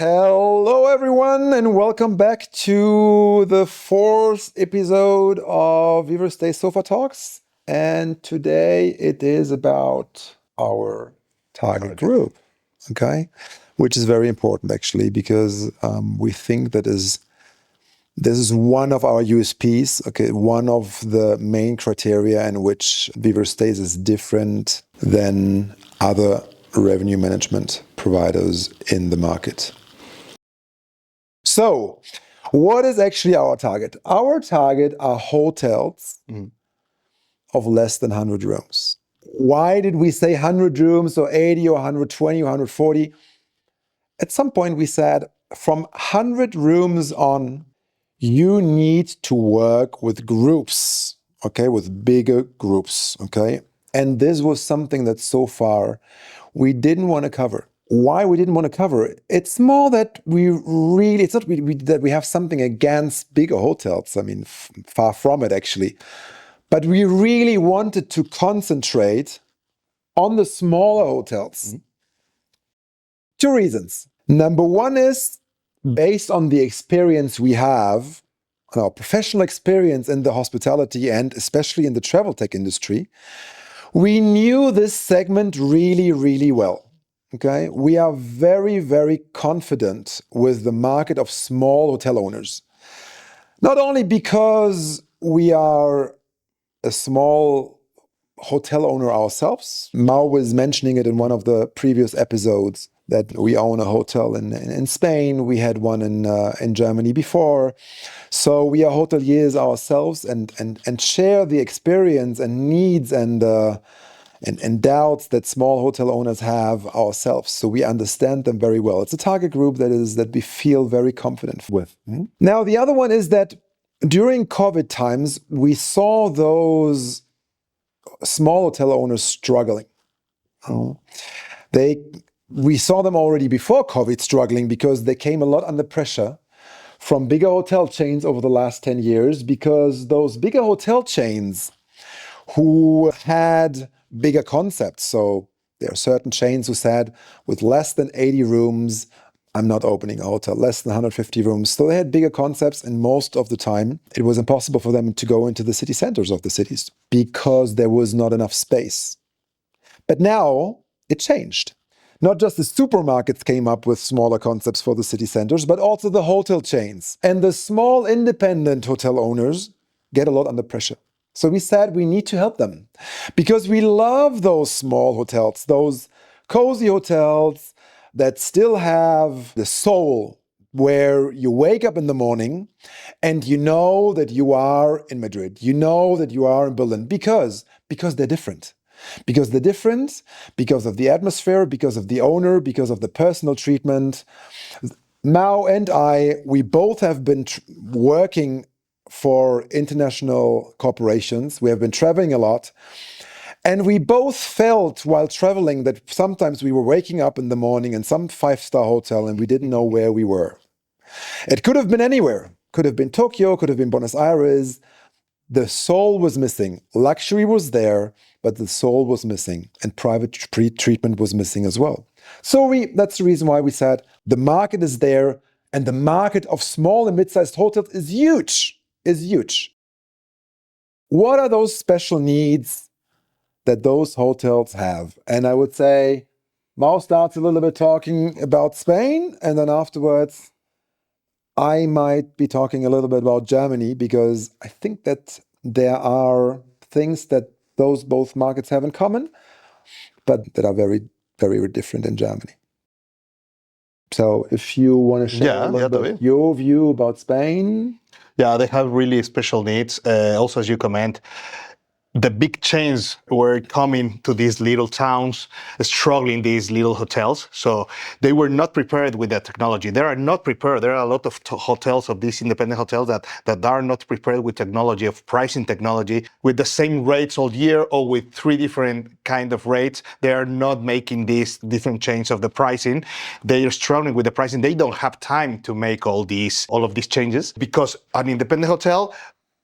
Hello, everyone, and welcome back to the fourth episode of Vivere Stays Sofa Talks. And today it is about our target group, okay? Which is very important, actually, because we think this is one of our USPs, okay? One of the main criteria in which Vivere Stays is different than other revenue management providers in the market. So, what is actually our target? Our target are hotels of less than 100 rooms. Why did we say 100 rooms or 80 or 120 or 140? At some point we said from 100 rooms on, you need to work with groups, okay, with bigger groups, okay? And this was something that so far we didn't want to cover. Why we didn't want to cover it? It's more that it's not that we have something against bigger hotels. I mean, far from it, actually. But we really wanted to concentrate on the smaller hotels. Two reasons. Number one is based on the experience we have, our professional experience in the hospitality and especially in the travel tech industry, we knew this segment really, really well. Okay, we are very, very confident with the market of small hotel owners. Not only because we are a small hotel owner ourselves. Mao was mentioning it in one of the previous episodes that we own a hotel in Spain. We had one in Germany before. So we are hoteliers ourselves and share the experience and needs and doubts that small hotel owners have ourselves. So we understand them very well. It's a target group that we feel very confident with. Now, the other one is that during COVID times, we saw those small hotel owners struggling. We saw them already before COVID struggling because they came a lot under pressure from bigger hotel chains over the last 10 years, because those bigger hotel chains who had bigger concepts. So there are certain chains who said, with less than 80 rooms, I'm not opening a hotel, less than 150 rooms. So they had bigger concepts, and most of the time, it was impossible for them to go into the city centers of the cities because there was not enough space. But now it changed. Not just the supermarkets came up with smaller concepts for the city centers, but also the hotel chains. And the small independent hotel owners get a lot under pressure. So we said we need to help them because we love those small hotels, those cozy hotels that still have the soul, where you wake up in the morning and you know that you are in Madrid, you know that you are in Berlin, because they're different. Because they're different, because of the atmosphere, because of the owner, because of the personal treatment. Mao and I, we both have been working for international corporations. We have been traveling a lot. And we both felt while traveling that sometimes we were waking up in the morning in some five-star hotel and we didn't know where we were. It could have been anywhere. Could have been Tokyo, could have been Buenos Aires. The soul was missing. Luxury was there, but the soul was missing. And private treatment was missing as well. So that's the reason why we said the market is there, and the market of small and mid-sized hotels is huge. What are those special needs that those hotels have? And I would say Mao starts a little bit talking about Spain, and then afterwards I might be talking a little bit about Germany, because I think that there are things that those both markets have in common, but that are very, very different in Germany. So if you want to share a little bit your view about Spain. Yeah, they have really special needs. Also, as you comment, the big chains were coming to these little towns, struggling these little hotels. So they were not prepared with that technology. They are not prepared. There are a lot of hotels, of these independent hotels that are not prepared with technology, of pricing technology, with the same rates all year or with three different kind of rates. They are not making these different changes of the pricing. They are struggling with the pricing. They don't have time to make all of these changes, because an independent hotel,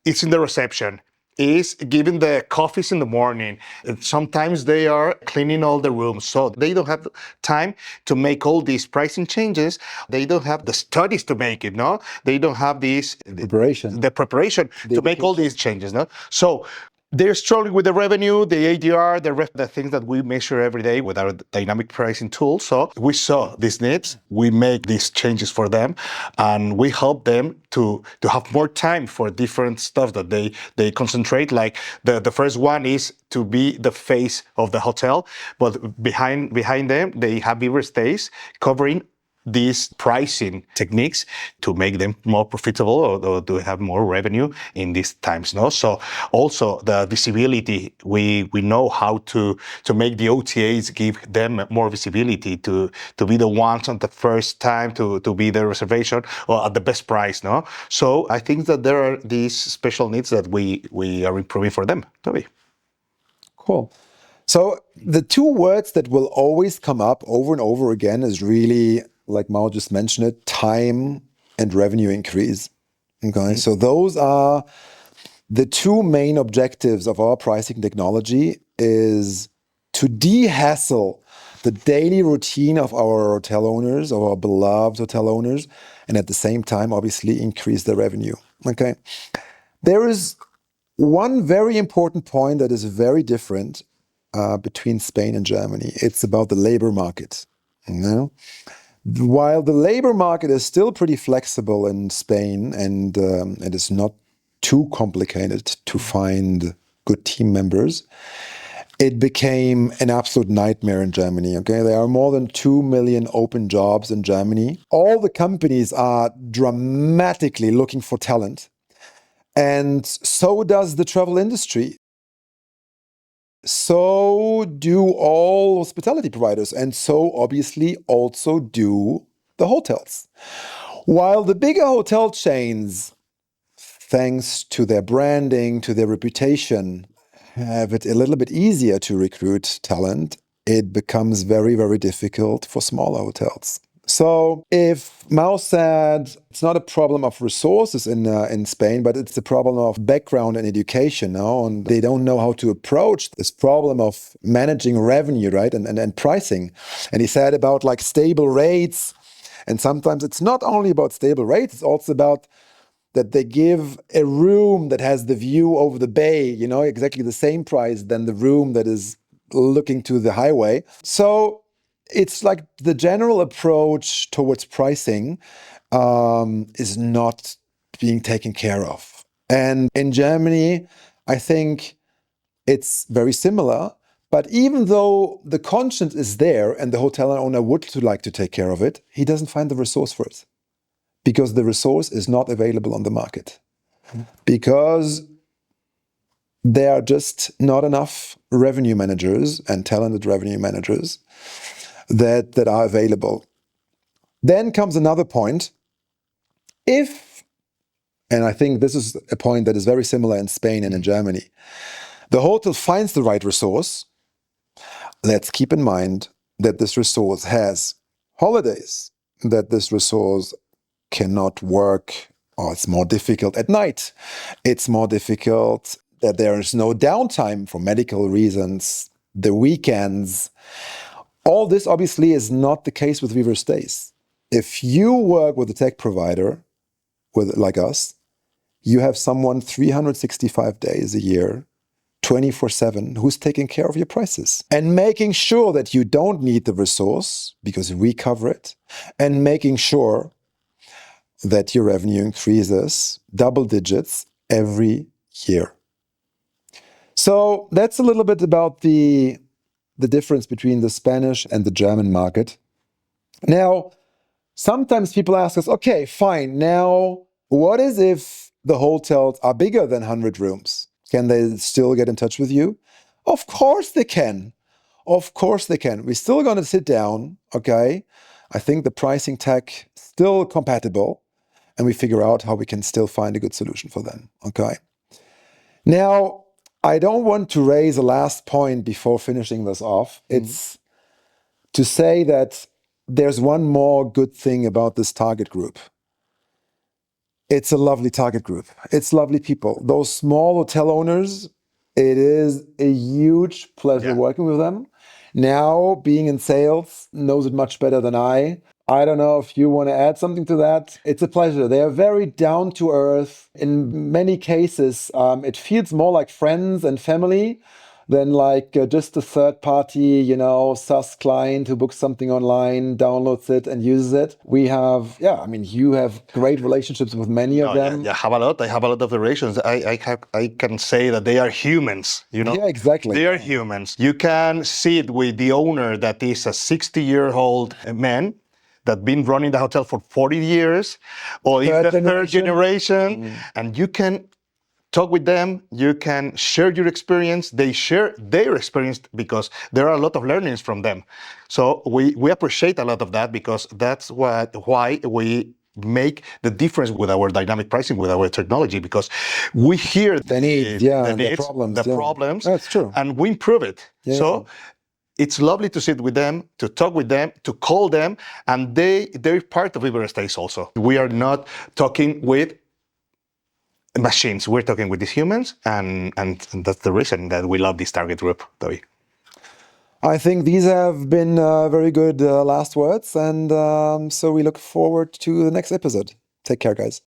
it's in the reception. is giving the coffees in the morning. Sometimes they are cleaning all the rooms. So they don't have time to make all these pricing changes. They don't have the studies to make it, no? They don't have Preparation, the preparation the to make all education. these changes, no? So they're struggling with the revenue, the ADR, the things that we measure every day with our dynamic pricing tool. So we saw these needs, we make these changes for them, and we help them to have more time for different stuff that they concentrate. Like the first one is to be the face of the hotel, but behind them they have Vivere Stays covering these pricing techniques to make them more profitable or to have more revenue in these times. No, so also the visibility. We know how to make the OTAs give them more visibility to be the ones on the first time to be the reservation or at the best price. No, so I think that there are these special needs that we are improving for them. Toby. Cool. So the two words that will always come up over and over again is really, like Mao just mentioned it, time and revenue increase. Okay, so those are the two main objectives of our pricing technology, is to de-hassle the daily routine of our hotel owners, of our beloved hotel owners, and at the same time, obviously, increase the revenue. Okay, there is one very important point that is very different between Spain and Germany. It's about the labor market. You know? While the labor market is still pretty flexible in Spain and it is not too complicated to find good team members, it became an absolute nightmare in Germany. Okay, there are more than 2 million open jobs in Germany. All the companies are dramatically looking for talent, and so does the travel industry. So do all hospitality providers, and so obviously also do the hotels. While the bigger hotel chains, thanks to their branding, to their reputation, have it a little bit easier to recruit talent, it becomes very, very difficult for smaller hotels. So if Mao said it's not a problem of resources in Spain, but it's a problem of background and education now, and they don't know how to approach this problem of managing revenue, right, and pricing. And he said about like stable rates, and sometimes it's not only about stable rates, it's also about that they give a room that has the view over the bay, you know, exactly the same price than the room that is looking to the highway. So it's like the general approach towards pricing is not being taken care of. And in Germany, I think it's very similar. But even though the conscience is there and the hotel owner would like to take care of it, he doesn't find the resource for it because the resource is not available on the market. Because there are just not enough revenue managers and talented revenue managers that are available. Then comes another point. If, and I think this is a point that is very similar in Spain and in Germany, the hotel finds the right resource, let's keep in mind that this resource has holidays, that this resource cannot work, or it's more difficult at night. It's more difficult that there is no downtime for medical reasons, the weekends. All this obviously is not the case with Vivere Stays. If you work with a tech provider like us, you have someone 365 days a year, 24/7, who's taking care of your prices and making sure that you don't need the resource because we cover it, and making sure that your revenue increases double digits every year. So that's a little bit about the difference between the Spanish and the German market. Now, sometimes people ask us, okay, fine. Now, what is if the hotels are bigger than 100 rooms? Can they still get in touch with you? Of course they can. Of course they can. We're still going to sit down, okay? I think the pricing tag still compatible, and we figure out how we can still find a good solution for them, okay? Now, I don't want to raise a last point before finishing this off. It's to say that there's one more good thing about this target group. It's a lovely target group. It's lovely people. Those small hotel owners, it is a huge pleasure Yeah. working with them. Now, being in sales, knows it much better than I. I don't know if you want to add something to that. It's a pleasure. They are very down to earth. In many cases, it feels more like friends and family than like just a third party, SaaS client who books something online, downloads it and uses it. We have, yeah, I mean, you have great relationships with many of No, yeah, them. yeah, I have a lot. I have a lot of relations. I can say that they are humans, Yeah, exactly. They are humans. You can sit with the owner that is a 60-year-old man that been running the hotel for 40 years, or is Third the third generation. generation, and you can talk with them, you can share your experience, they share their experience because there are a lot of learnings from them. So we appreciate a lot of that because that's why we make the difference with our dynamic pricing, with our technology, because we hear Their needs, yeah, and their the problems, yeah. problems, That's true. and we improve it. Yeah. So it's lovely to sit with them, to talk with them, to call them, and they're part of Vivere Stays also. We are not talking with machines. We're talking with these humans, and that's the reason that we love this target group, Toby. I think these have been very good last words, and so we look forward to the next episode. Take care, guys.